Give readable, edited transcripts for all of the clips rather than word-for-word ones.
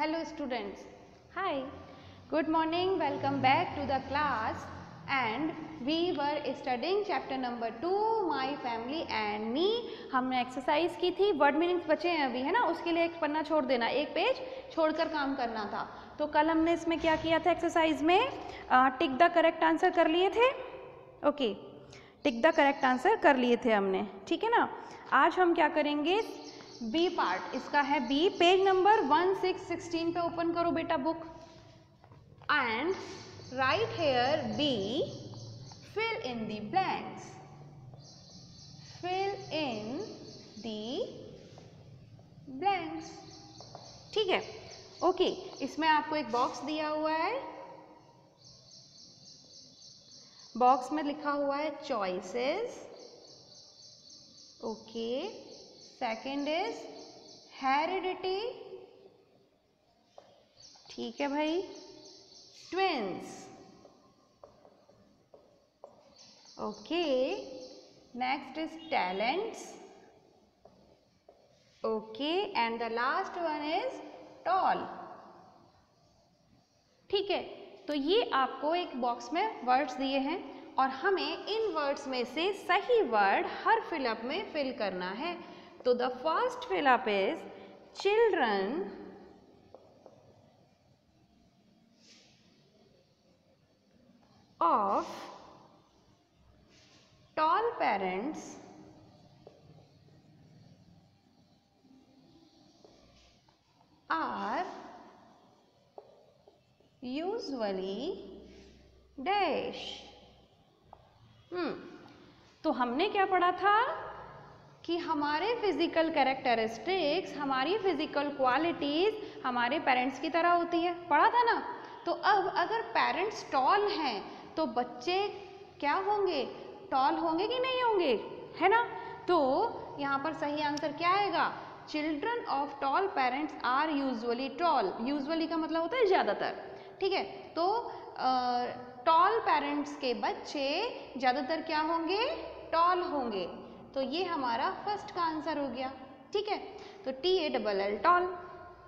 Hello students. Hi. Good morning. Welcome back to the class and we were studying chapter number 2 My Family and Me. हमने exercise की थी, word meanings बचे हैं अभी, है ना, उसके लिए एक पन्ना छोड़ देना, एक पेज छोड़कर काम करना था। तो कल हमने इसमें क्या किया था एक्सरसाइज में, टिक द करेक्ट आंसर कर लिए थे। Okay, tick the correct answer कर लिए थे हमने, ठीक है ना। आज हम क्या करेंगे, बी पार्ट, इसका है बी, पेज नंबर 1616 पे ओपन करो बेटा book and write here B, fill in the blanks, fill in the blanks, ठीक है। ओके, इसमें आपको एक बॉक्स दिया हुआ है, बॉक्स में लिखा हुआ है choices, okay. Second is heredity, ठीक है भाई, twins, okay. Next is talents, okay, and the last one is tall, ठीक है। तो ये आपको एक बॉक्स में वर्ड्स दिए हैं और हमें इन वर्ड्स में से सही वर्ड हर फिलअप में फिल करना है। तो the first fill-up is children of tall parents are usually dash। तो हमने क्या पढ़ा था कि हमारे फिजिकल कैरेक्टरिस्टिक्स, हमारी फिजिकल क्वालिटीज हमारे पेरेंट्स की तरह होती है, पढ़ा था ना। तो अब अगर पेरेंट्स टॉल हैं तो बच्चे क्या होंगे, टॉल होंगे कि नहीं होंगे, है ना। तो यहाँ पर सही आंसर क्या आएगा, children of tall parents are usually tall. Usually का मतलब होता है ज़्यादातर, ठीक है। तो टॉल पेरेंट्स के बच्चे ज़्यादातर क्या होंगे, टॉल होंगे। तो ये हमारा फर्स्ट का आंसर हो गया, ठीक है। तो TALL टॉल,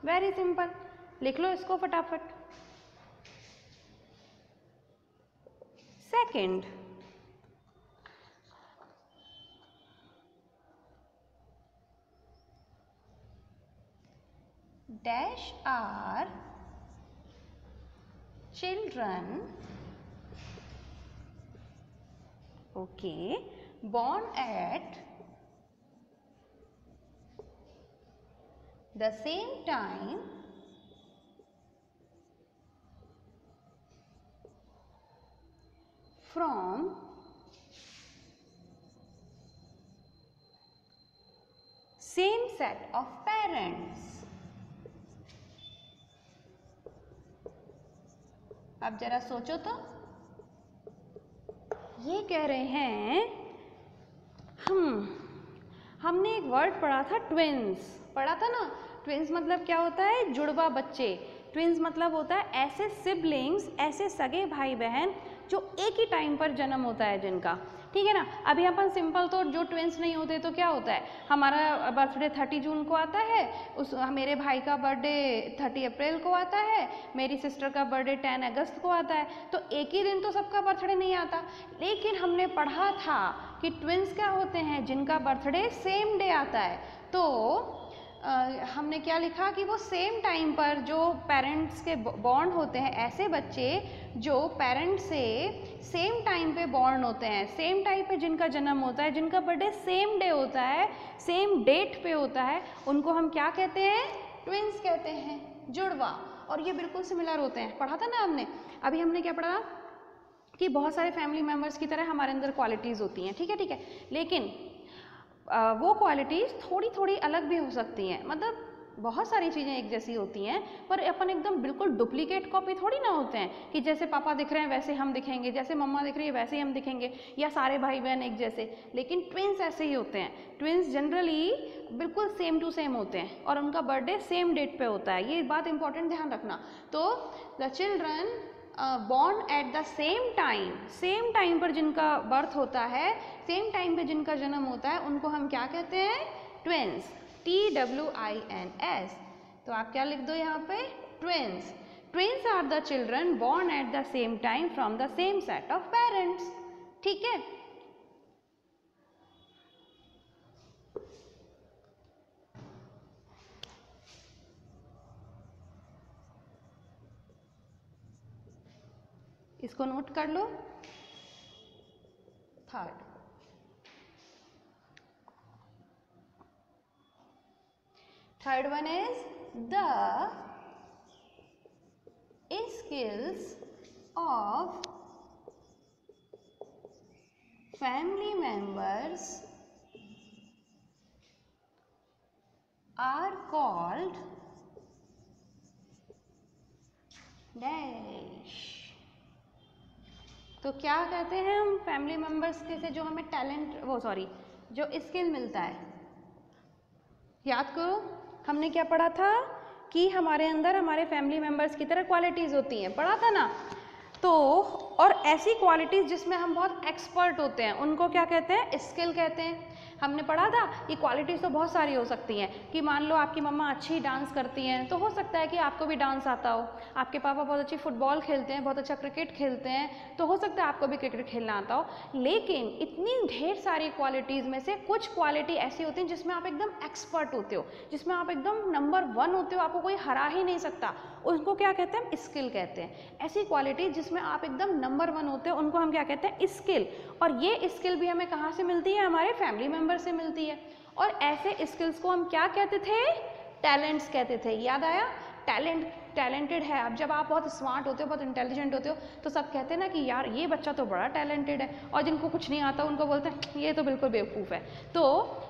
वेरी सिंपल, लिख लो इसको फटाफट। Second, dash are children, okay, born at the same time from same set of parents। अब जरा सोचो तो, ये कह रहे हैं हमने एक वर्ड पढ़ा था ट्विंस, पढ़ा था ना। ट्विंस मतलब क्या होता है, जुड़वा बच्चे। ट्विंस मतलब होता है ऐसे सिबलिंग्स, ऐसे सगे भाई बहन जो एक ही टाइम पर जन्म होता है जिनका, ठीक है ना। अभी अपन सिंपल तो जो ट्विंस नहीं होते तो क्या होता है, हमारा बर्थडे 30 जून को आता है, मेरे भाई का बर्थडे 30 अप्रैल को आता है, मेरी सिस्टर का बर्थडे 10 अगस्त को आता है। तो एक ही दिन तो सबका बर्थडे नहीं आता, लेकिन हमने पढ़ा था कि ट्विंस क्या होते हैं, जिनका बर्थडे सेम डे आता है। तो हमने क्या लिखा कि वो सेम टाइम पर जो पेरेंट्स के बॉर्न होते हैं, ऐसे बच्चे जो पेरेंट्स से सेम टाइम पे बॉर्न होते हैं, सेम टाइम पे जिनका जन्म होता है, जिनका बर्थडे सेम डे होता है, सेम डेट पे होता है, उनको हम क्या कहते हैं, ट्विंस कहते हैं, जुड़वा। और ये बिल्कुल सिमिलर होते हैं, पढ़ा था ना हमने। अभी हमने क्या पढ़ा कि बहुत सारे फैमिली मेम्बर्स की तरह हमारे अंदर क्वालिटीज़ होती हैं, ठीक है, ठीक है। लेकिन वो क्वालिटीज़ थोड़ी थोड़ी अलग भी हो सकती हैं, मतलब बहुत सारी चीज़ें एक जैसी होती हैं, पर अपन एकदम बिल्कुल डुप्लीकेट कॉपी थोड़ी ना होते हैं कि जैसे पापा दिख रहे हैं वैसे हम दिखेंगे, जैसे मम्मा दिख रही है वैसे ही हम दिखेंगे, या सारे भाई बहन एक जैसे। लेकिन ट्विंस ऐसे ही होते हैं, ट्विंस जनरली बिल्कुल सेम टू सेम होते हैं और उनका बर्थडे सेम डेट पे होता है, ये बात इंपॉर्टेंट ध्यान रखना। तो the children born at the same time पर जिनका बर्थ होता है, सेम टाइम पे जिनका जन्म होता है, उनको हम क्या कहते हैं, ट्विंस, TWINS। तो आप क्या लिख दो यहाँ पे, twins. Twins are the children born at the same time from the same set of parents. ठीक है, इसको नोट कर लो. Third one is the skills of family members are called dash. तो क्या कहते हैं हम फैमिली मेंबर्स के से जो हमें टैलेंट जो स्किल मिलता है. याद करो हमने क्या पढ़ा था कि हमारे अंदर हमारे फैमिली मेंबर्स की तरह क्वालिटीज़ होती हैं, पढ़ा था ना. तो और ऐसी क्वालिटीज़ जिसमें हम बहुत एक्सपर्ट होते हैं उनको क्या कहते हैं, स्किल कहते हैं. हमने पढ़ा था कि क्वालिटीज़ तो बहुत सारी हो सकती हैं कि मान लो आपकी मम्मा अच्छी डांस करती हैं तो हो सकता है कि आपको भी डांस आता हो. आपके पापा बहुत अच्छी फुटबॉल खेलते हैं, बहुत अच्छा क्रिकेट खेलते हैं, तो हो सकता है आपको भी क्रिकेट खेलना आता हो. लेकिन इतनी ढेर सारी क्वालिटीज़ में से कुछ क्वालिटी ऐसी होती हैं जिसमें आप एकदम एक्सपर्ट होते हो, जिसमें आप एकदम नंबर 1 होते हो, आपको कोई हरा ही नहीं सकता. उनको क्या कहते हैं, स्किल कहते हैं. ऐसी क्वालिटी जिसमें आप एकदम नंबर 1 होते हो उनको हम क्या कहते हैं, स्किल. और ये स्किल भी हमें कहाँ से मिलती है, हमारे फैमिली मेंबर से मिलती है. और ऐसे स्किल्स को हम क्या कहते थे, टैलेंट्स कहते थे. याद आया, टैलेंटेड है. अब जब आप बहुत स्मार्ट होते हो, बहुत इंटेलिजेंट होते हो, तो सब कहते हैं ना कि यार ये बच्चा तो बड़ा टैलेंटेड है. और जिनको कुछ नहीं आता उनको बोलते हैं ये तो बिल्कुल बेवकूफ़ है. तो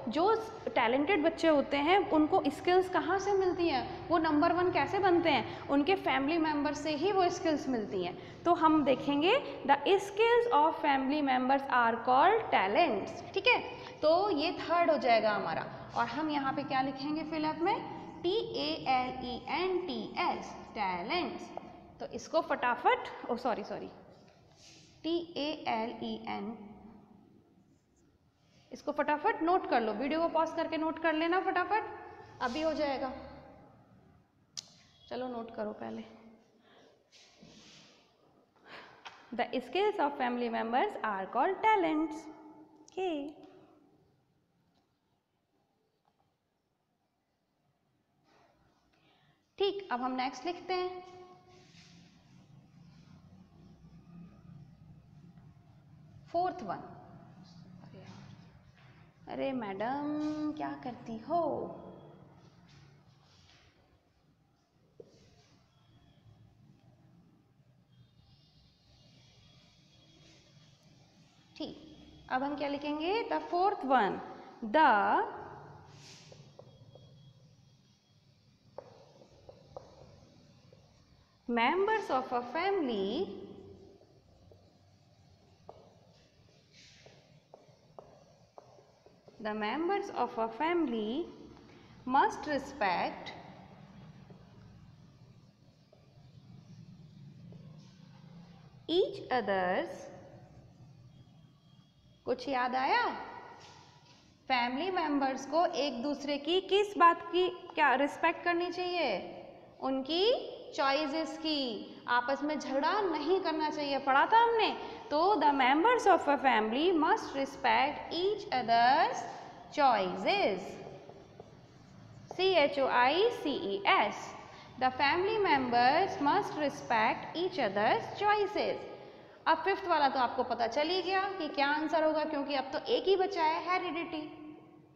जो टैलेंटेड बच्चे होते हैं उनको स्किल्स कहाँ से मिलती हैं, वो नंबर 1 कैसे बनते हैं, उनके फैमिली मेम्बर से ही वो स्किल्स मिलती हैं. तो हम देखेंगे the skills of family members are called talents. ठीक है, तो ये थर्ड हो जाएगा हमारा. और हम यहाँ पे क्या लिखेंगे फिलअप में, TALENTS, टैलेंट्स. तो इसको फटाफट TALEN, इसको फटाफट नोट कर लो. वीडियो को पॉज करके नोट कर लेना फटाफट, अभी हो जाएगा. चलो नोट करो पहले. The skills of family members are called talents. Okay, ठीक. अब हम नेक्स्ट लिखते हैं. Fourth one. अरे मैडम क्या करती हो. ठीक, अब हम क्या लिखेंगे, the fourth one, the members of a family must respect each other's. कुछ याद आया, फैमिली मेंबर्स को एक दूसरे की किस बात की क्या रिस्पेक्ट करनी चाहिए, उनकी चॉइसेस की. आपस में झगड़ा नहीं करना चाहिए, पढ़ा था हमने. तो the members of a family must respect each others choices. CHOICES. The family members must respect each others choices. अब फिफ्थ वाला तो आपको पता चल ही गया कि क्या आंसर होगा, क्योंकि अब तो एक ही बचा है, हेरिडिटी.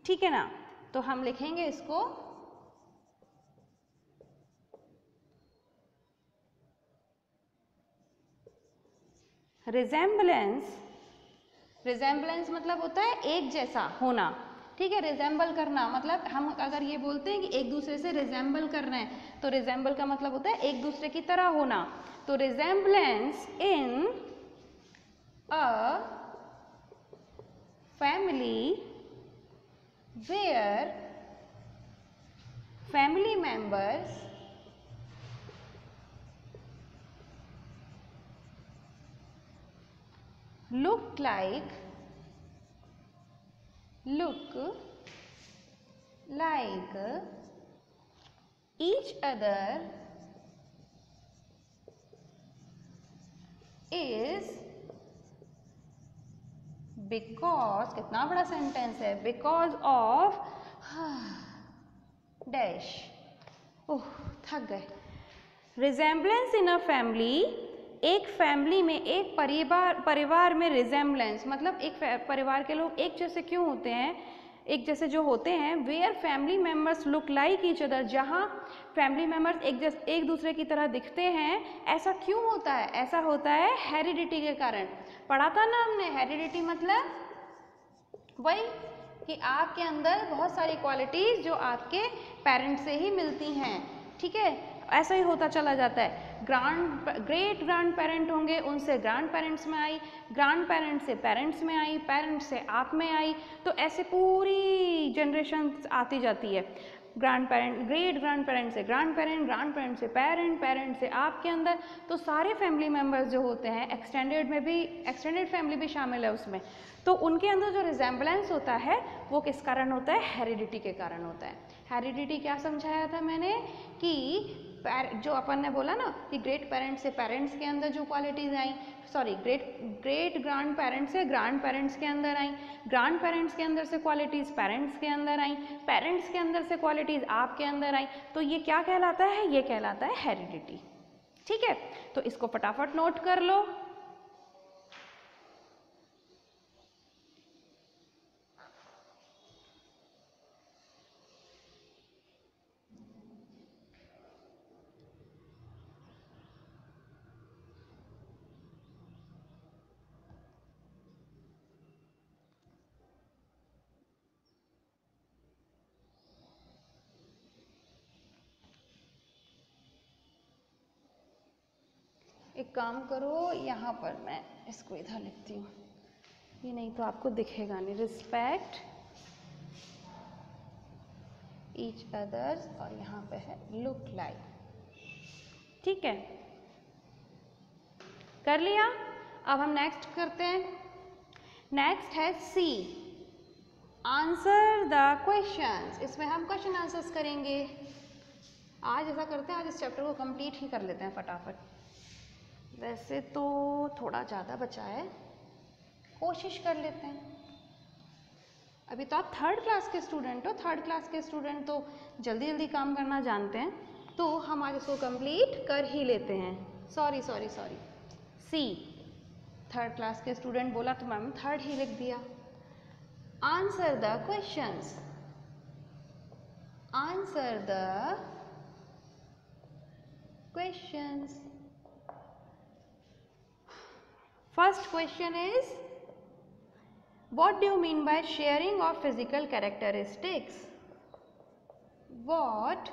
ठीक है ना. तो हम लिखेंगे इसको रिजेम्बलेंस मतलब होता है एक जैसा होना. ठीक है, रिजेंबल करना मतलब हम अगर ये बोलते हैं कि एक दूसरे से रिजेंबल कर रहे हैं, तो रिजेंबल का मतलब होता है एक दूसरे की तरह होना. तो resemblance in a family where family members look like each other is because, कितना बड़ा सेंटेंस है, बिकॉज ऑफ डैश, ओह थक गए। रिजेम्बलेंस इन अ फैमिली, एक फैमिली में, एक परिवार में रिजेम्बलेंस मतलब एक परिवार के लोग एक जैसे क्यों होते हैं, एक जैसे जो होते हैं, where family members look like each other, जहाँ फैमिली मेम्बर्स एक दूसरे की तरह दिखते हैं, ऐसा क्यों होता है? ऐसा होता है हेरिडिटी के कारण। पढ़ा था ना हमने, हेरिडिटी मतलब वही कि आपके अंदर बहुत सारी क्वालिटीज़ जो आपके पेरेंट्स से ही मिलती हैं, ठीक है, ऐसा ही होता चला जाता है। ग्रेट ग्रैंड पेरेंट होंगे, उनसे ग्रैंड पेरेंट्स में आई, ग्रैंड पेरेंट्स से पेरेंट्स में आई, पेरेंट्स से आप में आई, तो ऐसे पूरी जनरेशन आती जाती है। Grand parent, great grand parent से ग्रैंड पेरेंट से पेरेंट, पेरेंट से आपके अंदर, तो सारे फैमिली मेम्बर्स जो होते हैं, एक्सटेंडेड में भी, एक्सटेंडेड फैमिली भी शामिल है उसमें, तो उनके अंदर जो रिजेम्बलेंस होता है वो किस कारण होता है? हेरिडिटी के कारण होता है। हेरिडिटी क्या समझाया था मैंने कि जो अपन ने बोला ना कि ग्रेट पेरेंट्स से पेरेंट्स के अंदर जो क्वालिटीज़ आई, सॉरी ग्रेट ग्रैंड पेरेंट्स से ग्रैंड पेरेंट्स के अंदर आई, ग्रैंड पेरेंट्स के अंदर से क्वालिटीज़ पेरेंट्स के अंदर आई, पेरेंट्स के अंदर से क्वालिटीज़ आपके अंदर आई, तो ये क्या कहलाता है? ये कहलाता है हेरिडिटी। ठीक है, तो इसको फटाफट नोट कर लो। एक काम करो, यहाँ पर मैं इसको इधर लिखती हूँ, ये नहीं तो आपको दिखेगा नहीं। रिस्पेक्ट ईच अदर्स, और यहाँ पे है लुक लाइक। ठीक है, कर लिया। अब हम नेक्स्ट करते हैं। नेक्स्ट है सी, आंसर द क्वेश्चंस। इसमें हम क्वेश्चन आंसर्स करेंगे। आज ऐसा करते हैं, आज इस चैप्टर को कंप्लीट ही कर लेते हैं फटाफट। वैसे तो थोड़ा ज़्यादा बचा है, कोशिश कर लेते हैं। अभी तो आप थर्ड क्लास के स्टूडेंट हो, थर्ड क्लास के स्टूडेंट तो जल्दी जल्दी काम करना जानते हैं, तो हम आज इसको कंप्लीट कर ही लेते हैं। सॉरी सॉरी सॉरी, सी, थर्ड क्लास के स्टूडेंट बोला तो मैम थर्ड ही लिख दिया। Answer the questions, answer the questions. First question is, what do you mean by sharing of physical characteristics? What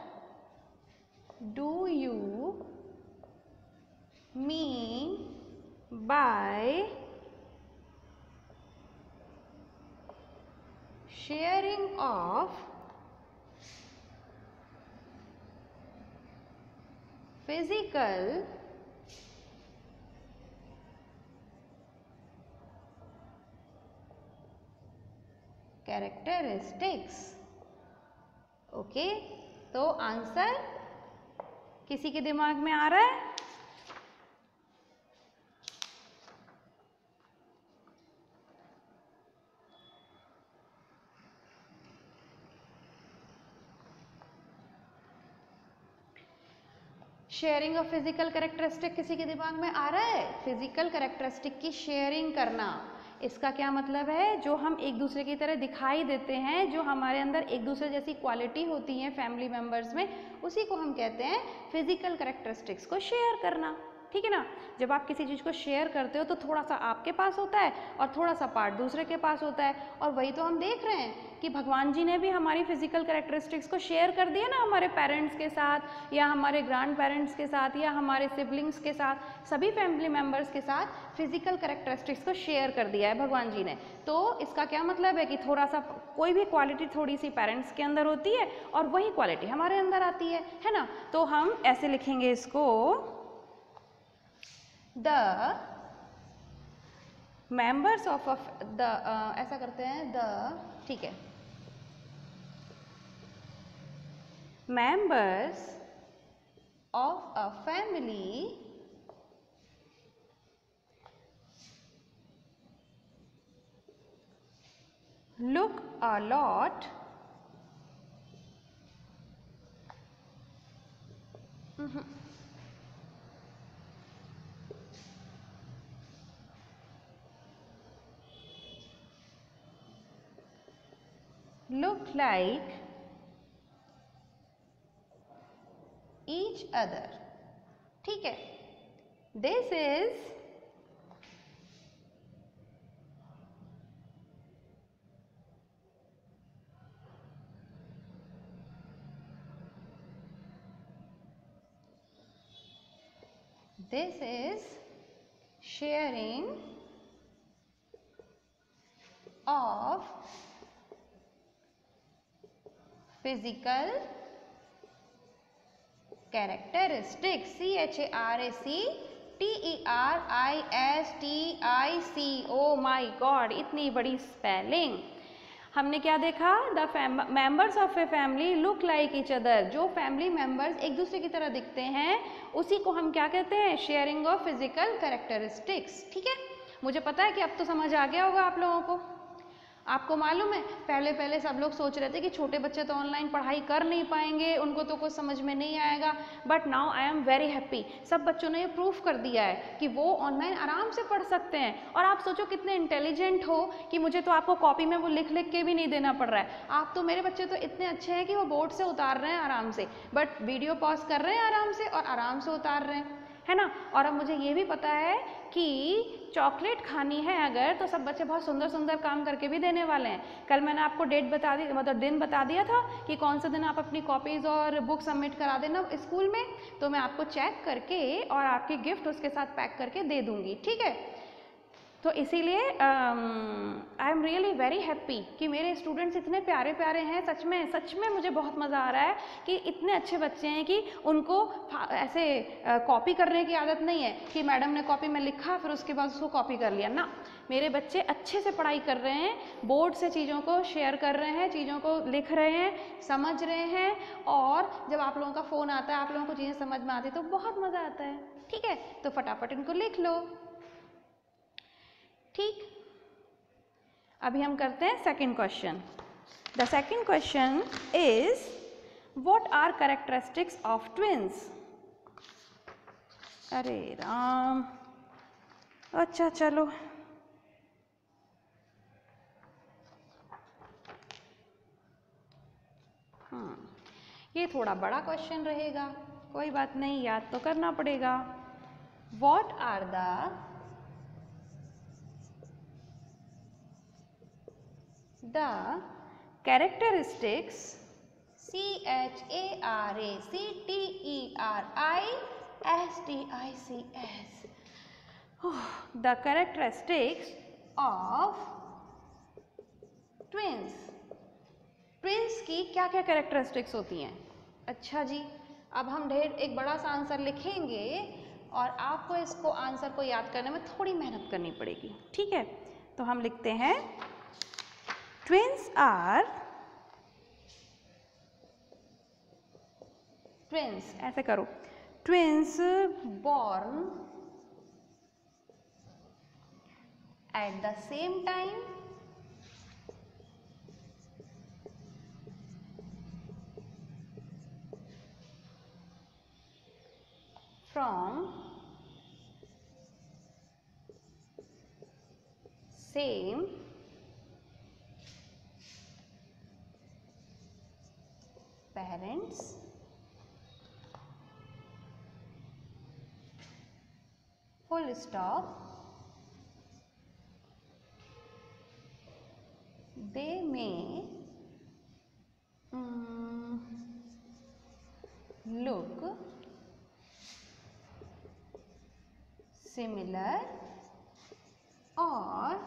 do you mean by sharing of physical characteristics? Okay, तो answer किसी के दिमाग में आ रहा है? Sharing of physical characteristic किसी के दिमाग में आ रहा है? फिजिकल कैरेक्टरिस्टिक की शेयरिंग करना, इसका क्या मतलब है? जो हम एक दूसरे की तरह दिखाई देते हैं, जो हमारे अंदर एक दूसरे जैसी क्वालिटी होती है फैमिली मेम्बर्स में, उसी को हम कहते हैं फिजिकल कैरेक्टरिस्टिक्स को शेयर करना। ठीक है ना, जब आप किसी चीज़ को शेयर करते हो तो थोड़ा सा आपके पास होता है और थोड़ा सा पार्ट दूसरे के पास होता है, और वही तो हम देख रहे हैं कि भगवान जी ने भी हमारी फिजिकल कैरेक्टरिस्टिक्स को शेयर कर दिया ना, हमारे पेरेंट्स के साथ या हमारे ग्रैंड पेरेंट्स के साथ या हमारे सिबलिंग्स के साथ, सभी फैमिली मेम्बर्स के साथ फिजिकल कैरेक्टरिस्टिक्स को शेयर कर दिया है भगवान जी ने। तो इसका क्या मतलब है कि थोड़ा सा कोई भी क्वालिटी थोड़ी सी पेरेंट्स के अंदर होती है और वही क्वालिटी हमारे अंदर आती है ना। तो हम ऐसे लिखेंगे इसको, द मेंबर्स ऑफ द, ऐसा करते हैं द, ठीक है, members of a family look a lot look like each other. ठीक है, this is sharing of physical characteristics. CHARACTERISTIC. Oh my God, इतनी बड़ी स्पेलिंग। हमने क्या देखा? The members of a family look like each other. जो family members एक दूसरे की तरह दिखते हैं उसी को हम क्या कहते हैं? Sharing of physical characteristics. ठीक है, मुझे पता है कि अब तो समझ आ गया होगा आप लोगों को। आपको मालूम है पहले सब लोग सोच रहे थे कि छोटे बच्चे तो ऑनलाइन पढ़ाई कर नहीं पाएंगे, उनको तो कुछ समझ में नहीं आएगा, but now I am very happy. सब बच्चों ने ये प्रूफ कर दिया है कि वो ऑनलाइन आराम से पढ़ सकते हैं। और आप सोचो कितने इंटेलिजेंट हो कि मुझे तो आपको कॉपी में वो लिख लिख के भी नहीं देना पड़ रहा है। आप तो, मेरे बच्चे तो इतने अच्छे हैं कि वो बोर्ड से उतार रहे हैं आराम से, बट वीडियो पॉज कर रहे हैं आराम से और आराम से उतार रहे हैं, है ना। और अब मुझे ये भी पता है कि चॉकलेट खानी है अगर, तो सब बच्चे बहुत सुंदर सुंदर काम करके भी देने वाले हैं। कल मैंने आपको डेट बता दी, मतलब दिन बता दिया था कि कौन से दिन आप अपनी कॉपीज़ और बुक सबमिट करा देना स्कूल में, तो मैं आपको चेक करके और आपकी गिफ्ट उसके साथ पैक करके दे दूँगी। ठीक है, तो इसीलिए I am really very happy कि मेरे स्टूडेंट्स इतने प्यारे प्यारे हैं। सच में मुझे बहुत मज़ा आ रहा है कि इतने अच्छे बच्चे हैं कि उनको ऐसे कॉपी करने की आदत नहीं है कि मैडम ने कॉपी में लिखा फिर उसके बाद उसको कॉपी कर लिया ना। मेरे बच्चे अच्छे से पढ़ाई कर रहे हैं, बोर्ड से चीज़ों को शेयर कर रहे हैं, चीज़ों को लिख रहे हैं, समझ रहे हैं, और जब आप लोगों का फ़ोन आता है, आप लोगों को चीज़ें समझ में आती है तो बहुत मज़ा आता है। ठीक है, तो फटाफट इनको लिख लो। ठीक, अभी हम करते हैं second question. The second question is what are characteristics of twins. अरे राम, अच्छा चलो, ये थोड़ा बड़ा क्वेश्चन रहेगा, कोई बात नहीं, याद तो करना पड़ेगा। What are the characteristics, CHARACTERISTICS, the characteristics of twins। Twins की क्या क्या कैरेक्टरिस्टिक्स होती हैं? अच्छा जी, अब हम एक बड़ा सा आंसर लिखेंगे और आपको इसको आंसर को याद करने में थोड़ी मेहनत करनी पड़ेगी। ठीक है, तो हम लिखते हैं ट्विन्स आर, ट्विन्स ऐसे करो, twins born at the same time from same parents, full stop, they may look similar or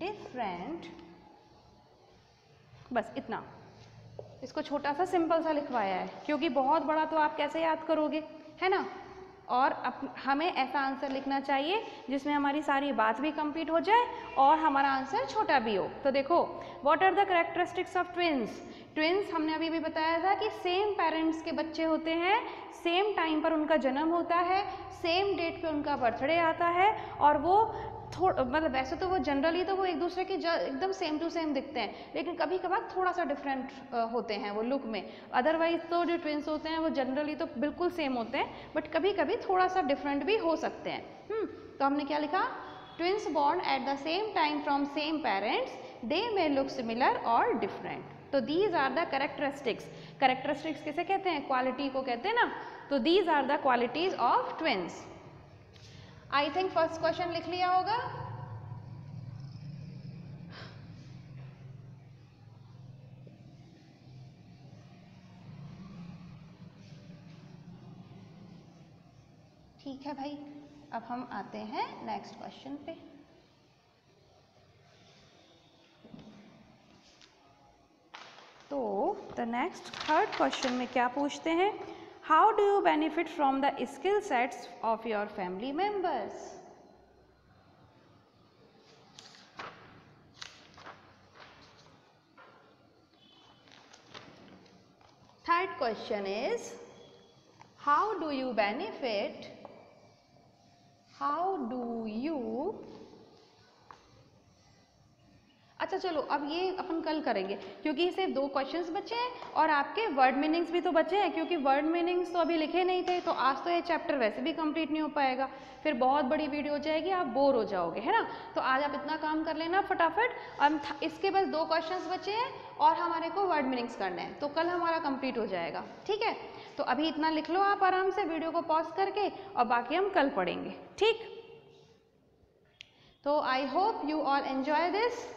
different। बस इतना, इसको छोटा सा सिंपल सा लिखवाया है क्योंकि बहुत बड़ा तो आप कैसे याद करोगे, है ना। और हमें ऐसा आंसर लिखना चाहिए जिसमें हमारी सारी बात भी कंप्लीट हो जाए और हमारा आंसर छोटा भी हो। तो देखो, what are the characteristics of twins. Twins हमने अभी भी बताया था कि सेम पेरेंट्स के बच्चे होते हैं, सेम टाइम पर उनका जन्म होता है, सेम डेट पे उनका बर्थडे आता है और वो थोड़ा मतलब वैसे तो वो जनरली तो वो एक दूसरे के एकदम सेम टू सेम दिखते हैं, लेकिन कभी कभार थोड़ा सा डिफरेंट होते हैं वो लुक में। अदरवाइज तो जो ट्विंस होते हैं वो जनरली तो बिल्कुल सेम होते हैं, बट कभी कभी थोड़ा सा डिफरेंट भी हो सकते हैं। तो हमने क्या लिखा, twins born at the same time from same parents, they may look similar और डिफरेंट। तो these are the characteristics. Characteristics किसे कहते हैं, क्वालिटी को कहते हैं ना। तो these are the qualities of twins. I think first question लिख लिया होगा। ठीक है भाई, अब हम आते हैं नेक्स्ट क्वेश्चन पे। तो द नेक्स्ट थर्ड क्वेश्चन में क्या पूछते हैं, how do you benefit from the skill sets of your family members. Third question is how do you benefit, how do you, अच्छा चलो अब ये अपन कल करेंगे क्योंकि सिर्फ 2 क्वेश्चंस बचे हैं और आपके वर्ड मीनिंग्स भी तो बचे हैं, क्योंकि वर्ड मीनिंग्स तो अभी लिखे नहीं थे, तो आज तो ये चैप्टर वैसे भी कंप्लीट नहीं हो पाएगा, फिर बहुत बड़ी वीडियो हो जाएगी, आप बोर हो जाओगे, है ना। तो आज आप इतना काम कर लेना फटाफट। अब इसके बस 2 क्वेश्चंस बचे हैं और हमारे को वर्ड मीनिंग्स करने हैं, तो कल हमारा कंप्लीट हो जाएगा, ठीक है। तो अभी इतना लिख लो आप आराम से वीडियो को पॉज करके, और बाकी हम कल पढ़ेंगे, ठीक। तो I hope you all enjoy this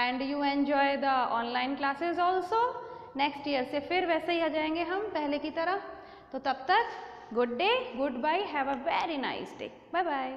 and you enjoy the online classes also। Next year से फिर वैसे ही आ जाएंगे हम पहले की तरह। तो तब तक good day, goodbye, have a very nice day, bye bye.